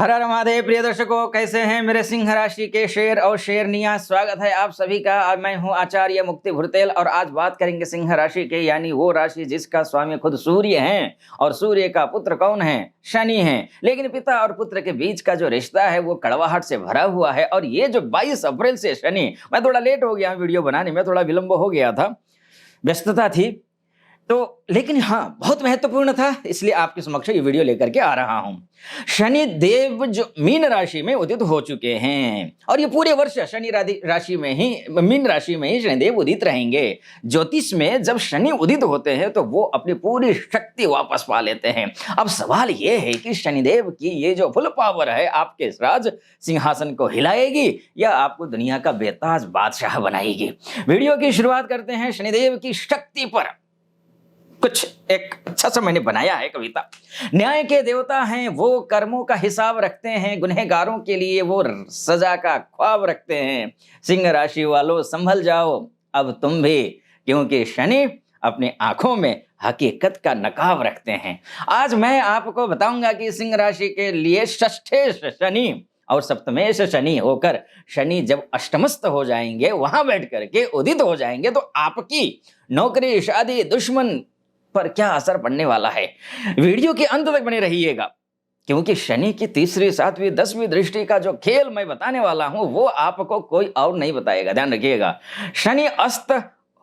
हर हर महादेव। प्रिय दर्शकों, कैसे हैं मेरे सिंह राशि के शेर और शेरनियां। स्वागत है आप सभी का। और मैं हूं आचार्य मुक्ति भुरतेल और आज बात करेंगे सिंह राशि के, यानी वो राशि जिसका स्वामी खुद सूर्य हैं। और सूर्य का पुत्र कौन है? शनि है। लेकिन पिता और पुत्र के बीच का जो रिश्ता है वो कड़वाहट से भरा हुआ है। और ये जो 22 अप्रैल से शनि, मैं थोड़ा लेट हो गया वीडियो बनाने में, थोड़ा विलंब हो गया था, व्यस्तता थी तो, लेकिन हाँ बहुत महत्वपूर्ण था, इसलिए आपके समक्ष ये वीडियो लेकर के आ रहा हूं। शनि देव जो मीन राशि में उदित हो चुके हैं और ये पूरे वर्ष शनि राशि में ही, मीन राशि में ही शनिदेव उदित रहेंगे। ज्योतिष में जब शनि उदित होते हैं तो वो अपनी पूरी शक्ति वापस पा लेते हैं। अब सवाल ये है कि शनिदेव की ये जो फुल पावर है आपके राज सिंहासन को हिलाएगी या आपको दुनिया का बेताज बादशाह बनाएगी। वीडियो की शुरुआत करते हैं शनिदेव की शक्ति पर। कुछ एक अच्छा सा मैंने बनाया है कविता। न्याय के देवता हैं वो, कर्मों का हिसाब रखते हैं, गुनहगारों के लिए वो सजा का ख्वाब रखते हैं। सिंह राशि वालों संभल जाओ अब तुम भी, क्योंकि शनि अपनी आंखों में हकीकत का नकाब रखते हैं। आज मैं आपको बताऊंगा कि सिंह राशि के लिए षष्ठेश शनि और सप्तमेश शनि होकर शनि जब अष्टमस्त हो जाएंगे, वहां बैठ करके उदित हो जाएंगे, तो आपकी नौकरी, शादी, दुश्मन पर क्या असर पड़ने वाला है। वीडियो के अंत तक बने रहिएगा, क्योंकि शनि की तीसरी, सातवीं, 10वीं दृष्टि का जो खेल मैं बताने वाला हूं वो आपको कोई और नहीं बताएगा। ध्यान रखिएगा। शनि अस्त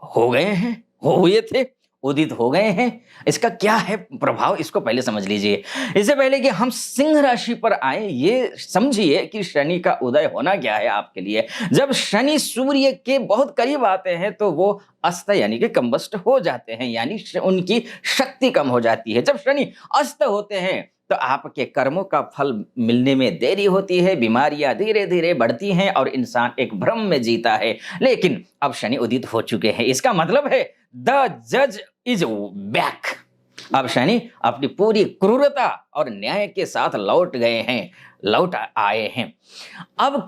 हो गए हैं, हुए थे, उदित हो गए हैं। इसका क्या है प्रभाव, इसको पहले समझ लीजिए। इससे पहले कि हम सिंह राशि पर आए, ये समझिए कि शनि का उदय होना क्या है आपके लिए। जब शनि सूर्य के बहुत करीब आते हैं तो वो अस्त यानी कि कंबस्ट हो जाते हैं, यानी उनकी शक्ति कम हो जाती है। जब शनि अस्त होते हैं तो आपके कर्मों का फल मिलने में देरी होती है, बीमारियां धीरे धीरे बढ़ती हैं और इंसान एक भ्रम में जीता है। लेकिन अब शनि उदित हो चुके हैं, इसका मतलब है द जज इज बैक। अब शनि अपनी पूरी क्रूरता और न्याय के साथ लौट गए हैं, लौट आए हैं। अब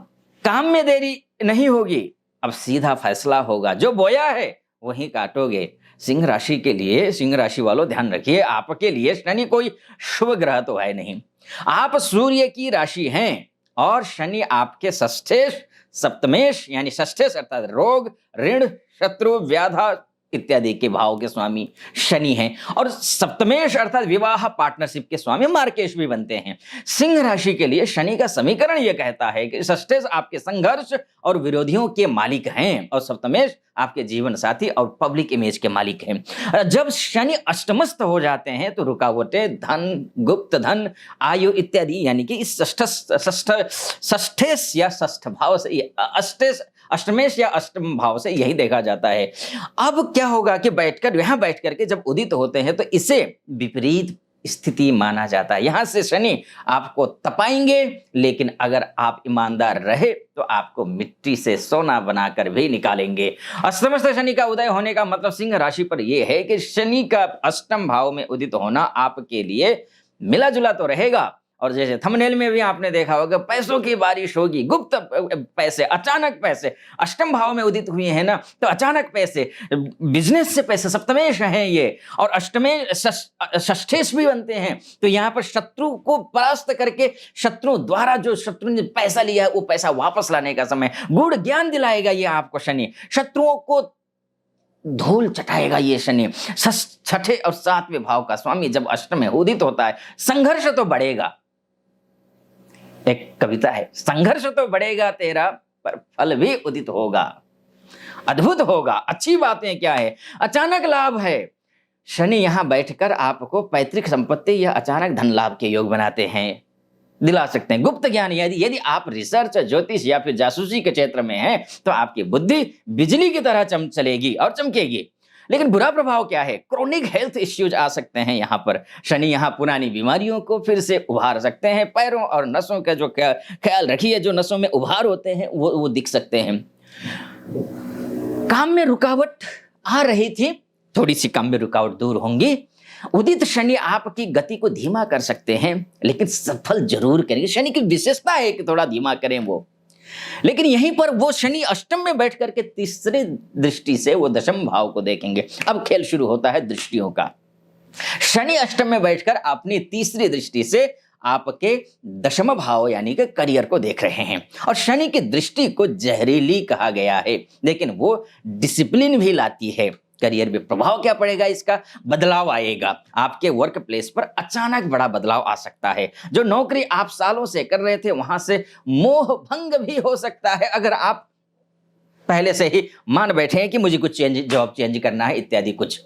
काम में देरी नहीं होगी, अब सीधा फैसला होगा। जो बोया है वही काटोगे। सिंह राशि के लिए, सिंह राशि वालों ध्यान रखिए, आपके लिए शनि कोई शुभ ग्रह तो है नहीं। आप सूर्य की राशि हैं और शनि आपके षष्ठेश, सप्तमेश यानी षष्ठेश अर्थात रोग, ऋण, शत्रु, व्याधा इत्यादि के भाव के स्वामी शनि हैं। और सप्तमेश अर्थात विवाह, पार्टनरशिप के स्वामी मार्केश भी बनते हैं। सिंह राशि के लिए शनि का समीकरण यह कहता है कि षष्ठेश आपके संघर्ष और विरोधियों के मालिक हैं और सप्तमेश आपके जीवन साथी और पब्लिक इमेज के मालिक हैं। जब शनि अष्टमस्त हो जाते हैं तो रुकावटें, धन, गुप्त धन, आयु इत्यादि, यानी कि इस षष्ठेश या षष्ठ भाव से, अष्टमेश या अष्टम भाव से यही देखा जाता है। अब क्या होगा कि यहां बैठ करके जब उदित होते हैं तो इसे विपरीत स्थिति माना जाता है। यहां से शनि आपको तपाएंगे, लेकिन अगर आप ईमानदार रहे तो आपको मिट्टी से सोना बनाकर भी निकालेंगे। अष्टमस्थ शनि का उदय होने का मतलब सिंह राशि पर यह है कि शनि का अष्टम भाव में उदित होना आपके लिए मिला जुला तो रहेगा, और जैसे थंबनेल में भी आपने देखा होगा, पैसों की बारिश होगी, गुप्त पैसे, अचानक पैसे। अष्टम भाव में उदित हुए हैं ना, तो अचानक पैसे, बिजनेस से पैसे, सप्तमेश हैं ये, और अष्टमेश षष्ठेश भी बनते हैं। तो यहाँ पर शत्रु को परास्त करके, शत्रु द्वारा जो शत्रु ने पैसा लिया है वो पैसा वापस लाने का समय, गुड़ ज्ञान दिलाएगा ये आपको शनि। शत्रुओं को धूल चटाएगा ये शनि। छठे और सातवें भाव का स्वामी जब अष्टम में उदित होता है, संघर्ष तो बढ़ेगा। एक कविता है, संघर्ष तो बढ़ेगा तेरा पर फल भी उदित होगा, अद्भुत होगा। अच्छी बातें क्या है, अचानक लाभ है। शनि यहां बैठकर आपको पैतृक संपत्ति या अचानक धन लाभ के योग बनाते हैं, दिला सकते हैं। गुप्त ज्ञान, यदि आप रिसर्च, ज्योतिष या फिर जासूसी के क्षेत्र में हैं तो आपकी बुद्धि बिजली की तरह चलेगी और चमकेगी। लेकिन बुरा प्रभाव क्या है, क्रोनिक हेल्थ इश्यूज आ सकते हैं। यहाँ पर शनि यहाँ पुरानी बीमारियों को फिर से उभार सकते हैं। पैरों और नसों का जो ख्याल रखिए, जो नसों में उभार होते हैं वो दिख सकते हैं। काम में रुकावट आ रही थी, थोड़ी सी काम में रुकावट दूर होंगी। उदित शनि आपकी गति को धीमा कर सकते हैं, लेकिन सफल जरूर करेंगे। शनि की विशेषता है कि थोड़ा धीमा करें वो, लेकिन यहीं पर वो शनि अष्टम में बैठ करके तीसरी दृष्टि से वो दशम भाव को देखेंगे। अब खेल शुरू होता है दृष्टियों का। शनि अष्टम में बैठकर अपनी तीसरी दृष्टि से आपके दशम भाव यानी कि करियर को देख रहे हैं। और शनि की दृष्टि को जहरीली कहा गया है, लेकिन वो डिसिप्लिन भी लाती है। करियर में प्रभाव क्या पड़ेगा इसका? बदलाव आएगा। आपके वर्क प्लेस पर अचानक बड़ा बदलाव आ सकता है। जो नौकरी आप सालों से कर रहे थे वहां से मोह भंग भी हो सकता है, अगर आप पहले से ही मान बैठे हैं कि मुझे कुछ जॉब चेंज करना है इत्यादि। कुछ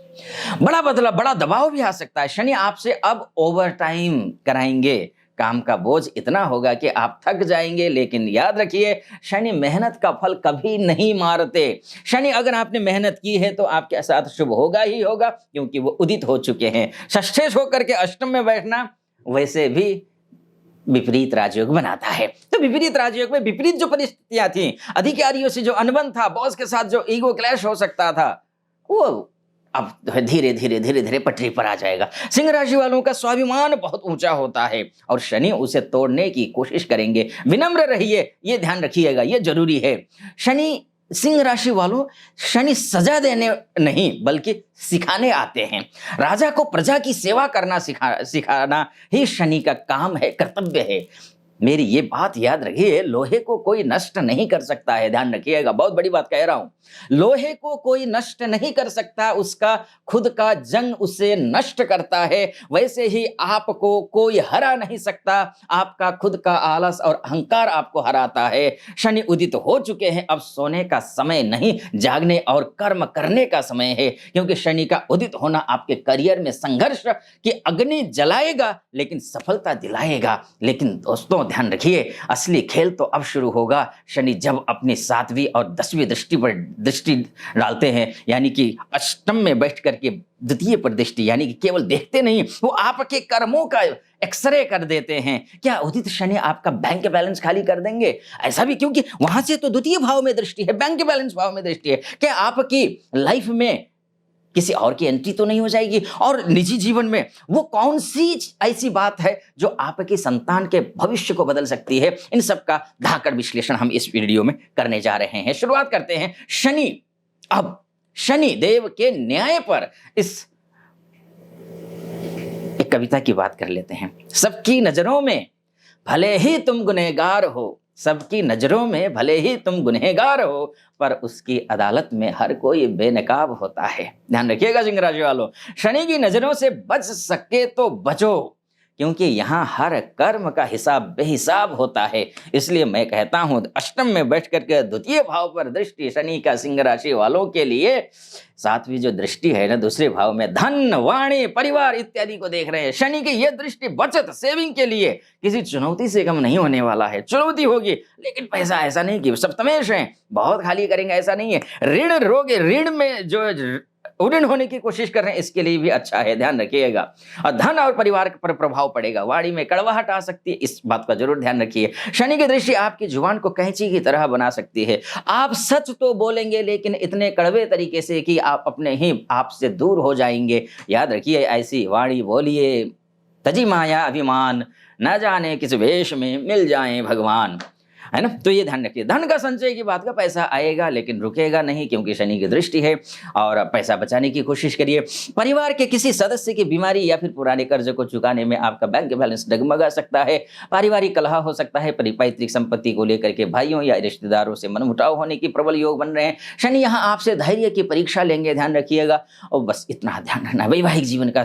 बड़ा बदलाव, बड़ा दबाव भी आ सकता है। शनि आपसे अब ओवर टाइम कराएंगे। काम का बोझ इतना होगा कि आप थक जाएंगे, लेकिन याद रखिए शनि मेहनत का फल कभी नहीं मारते। शनि अगर आपने मेहनत की है तो आपके साथ शुभ होगा ही होगा, क्योंकि वो उदित हो चुके हैं। षष्ठेश होकर के अष्टम में बैठना वैसे भी विपरीत राजयोग बनाता है। तो विपरीत राजयोग में विपरीत जो परिस्थितियां थी, अधिकारियों से जो अनबन था, बॉस के साथ जो ईगो क्लैश हो सकता था, वो अब धीरे धीरे धीरे धीरे पटरी पर आ जाएगा। सिंह राशि वालों का स्वाभिमान बहुत ऊंचा होता है और शनि उसे तोड़ने की कोशिश करेंगे। विनम्र रहिए, ये ध्यान रखिएगा, ये जरूरी है। शनि, सिंह राशि वालों, शनि सजा देने नहीं बल्कि सिखाने आते हैं। राजा को प्रजा की सेवा करना सिखाना ही शनि का काम है, कर्तव्य है। मेरी ये बात याद रखिए, लोहे को कोई नष्ट नहीं कर सकता है। ध्यान रखिएगा, बहुत बड़ी बात कह रहा हूं। लोहे को कोई नष्ट नहीं कर सकता, उसका खुद का जंग उसे नष्ट करता है। वैसे ही आपको कोई हरा नहीं सकता, आपका खुद का आलस और अहंकार आपको हराता है। शनि उदित हो चुके हैं, अब सोने का समय नहीं, जागने और कर्म करने का समय है, क्योंकि शनि का उदित होना आपके करियर में संघर्ष की अग्नि जलाएगा लेकिन सफलता दिलाएगा। लेकिन दोस्तों ध्यान रखिए, असली खेल तो अब शुरू होगा। शनि जब अपनी 7वीं और 10वीं दृष्टि पर दृष्टि डालते हैं, यानी कि अष्टम में बैठ करके द्वितीय पर दृष्टि, यानी कि केवल देखते नहीं, वो आपके कर्मों का एक्सरे कर देते हैं। क्या उदित शनि आपका बैंक बैलेंस खाली कर देंगे? ऐसा भी, क्योंकि वहां से तो द्वितीय भाव में दृष्टि है, बैंक बैलेंस भाव में दृष्टि है। क्या आपकी लाइफ में किसी और की एंट्री तो नहीं हो जाएगी? और निजी जीवन में वो कौन सी ऐसी बात है जो आपकी संतान के भविष्य को बदल सकती है? इन सब का धाकड़ विश्लेषण हम इस वीडियो में करने जा रहे हैं। शुरुआत करते हैं शनि। अब शनि देव के न्याय पर इस एक कविता की बात कर लेते हैं। सबकी नजरों में भले ही तुम गुनहगार हो, सबकी नजरों में भले ही तुम गुनहगार हो, पर उसकी अदालत में हर कोई बेनकाब होता है। ध्यान रखिएगा सिंह राशि वालों, शनि की नजरों से बच सके तो बचो, क्योंकि यहाँ हर कर्म का हिसाब बेहिसाब होता है। इसलिए मैं कहता हूं, अष्टम में बैठ करके द्वितीय भाव पर दृष्टि शनि का सिंह राशि वालों के लिए, 7वीं जो दृष्टि है ना दूसरे भाव में, धन, वाणी, परिवार इत्यादि को देख रहे हैं। शनि की यह दृष्टि बचत, सेविंग के लिए किसी चुनौती से कम नहीं होने वाला है। चुनौती होगी लेकिन पैसा ऐसा नहीं कि सप्तमेश है बहुत खाली करेंगे, ऐसा नहीं है। ऋण रोगे, ऋण में जो उड़न होने की कोशिश कर रहे हैं, इसके लिए भी अच्छा है, ध्यान रखिएगा। और धन और परिवार पर प्रभाव पड़ेगा, वाणी में कड़वाहट आ सकती है, इस बात का जरूर ध्यान रखिए। शनि की दृष्टि आपकी जुबान को कैंची की तरह बना सकती है। आप सच तो बोलेंगे लेकिन इतने कड़वे तरीके से कि आप अपने ही आप से दूर हो जाएंगे। याद रखिए, ऐसी वाणी बोलिए तजी माया अभिमान, न जाने किस वेश में मिल जाए भगवान, है ना। तो ये ध्यान रखिए। धन का संचय की बात का, पैसा आएगा लेकिन रुकेगा नहीं, क्योंकि शनि की दृष्टि है, और पैसा बचाने की कोशिश करिए। परिवार के किसी सदस्य की बीमारी या फिर पुराने कर्ज को चुकाने में आपका बैंक बैलेंस डगमगा सकता है। पारिवारिक कलह हो सकता है। पैतृक संपत्ति को लेकर के भाइयों या रिश्तेदारों से मनमुटाव होने की प्रबल योग बन रहे हैं। शनि यहाँ आपसे धैर्य की परीक्षा लेंगे, ध्यान रखिएगा। और बस इतना ध्यान रखना, वैवाहिक जीवन का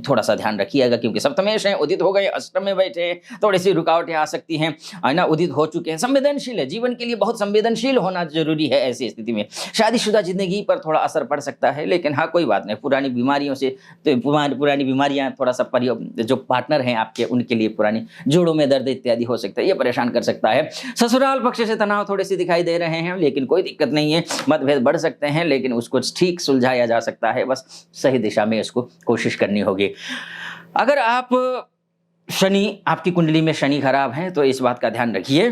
थोड़ा सा ध्यान रखिएगा, क्योंकि सप्तमेश है, उदित हो गए, अष्टम में बैठे हैं, थोड़ी सी रुकावटें आ सकती हैं, है ना, उदित हो चुके हैं। संवेदनशील है, जीवन के लिए बहुत संवेदनशील होना जरूरी है। ऐसी स्थिति में शादीशुदा जिंदगी पर थोड़ा असर पड़ सकता है, लेकिन हाँ कोई बात नहीं, पुरानी बीमारियों से तो पुरानी बीमारियां थोड़ा सा जो पार्टनर हैं आपके, उनके लिए पुरानी जोड़ों में दर्द इत्यादि हो सकता है, ये परेशान कर सकता है। ससुराल पक्ष से तनाव थोड़े से दिखाई दे रहे हैं, लेकिन कोई दिक्कत नहीं है। मतभेद बढ़ सकते हैं लेकिन उसको ठीक सुलझाया जा सकता है, बस सही दिशा में उसको कोशिश करनी होगी। अगर आप शनि, आपकी कुंडली में शनि खराब है, तो इस बात का ध्यान रखिए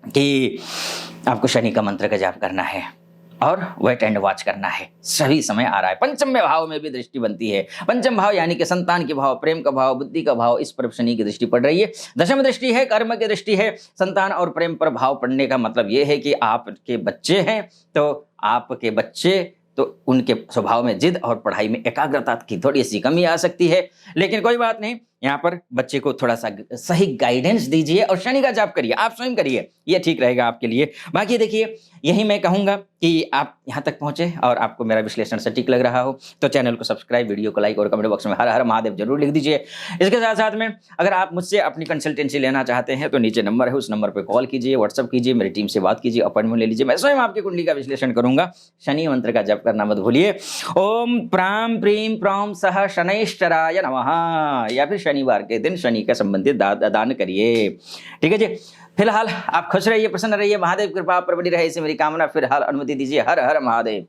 कि आपको शनि का मंत्र का जाप करना है और वेट एंड वॉच करना है। सही समय आ रहा है। पंचम में भाव में भी दृष्टि बनती है। पंचम भाव यानी कि संतान के भाव, प्रेम का भाव, बुद्धि का भाव, इस पर शनि की दृष्टि पड़ रही है। दशम दृष्टि है, कर्म की दृष्टि है। संतान और प्रेम पर भाव पड़ने का मतलब यह है कि आपके बच्चे हैं तो आपके बच्चे तो उनके स्वभाव में जिद और पढ़ाई में एकाग्रता की थोड़ी सी कमी आ सकती है, लेकिन कोई बात नहीं, यहाँ पर बच्चे को थोड़ा सा सही गाइडेंस दीजिए और शनि का जाप करिए, आप स्वयं करिए, ये ठीक रहेगा आपके लिए। बाकी देखिए, यही मैं कहूँगा कि आप यहाँ तक पहुँचे और आपको मेरा विश्लेषण सटीक लग रहा हो तो चैनल को सब्सक्राइब, वीडियो को लाइक और कमेंट बॉक्स में हर हर महादेव जरूर लिख दीजिए। इसके साथ साथ में अगर आप मुझसे अपनी कंसल्टेंसी लेना चाहते हैं तो नीचे नंबर है, उस नंबर पर कॉल कीजिए, व्हाट्सअप कीजिए, मेरी टीम से बात कीजिए, अपॉइंटमेंट ले लीजिए, मैं स्वयं आपकी कुंडली का विश्लेषण करूंगा। शनि मंत्र का जप करना मत भूलिए। ओम प्राम प्रीम प्रौम सह शनैश्चराय नमः, या फिर शनिवार के दिन शनि का संबंधित दान करिए। ठीक है जी। फिलहाल आप खुश रहिए, प्रसन्न रहिए, महादेव कृपा आप पर बनी रहे, इसे मेरी कामना। फिलहाल अनुमति दीजिए। हर हर महादेव।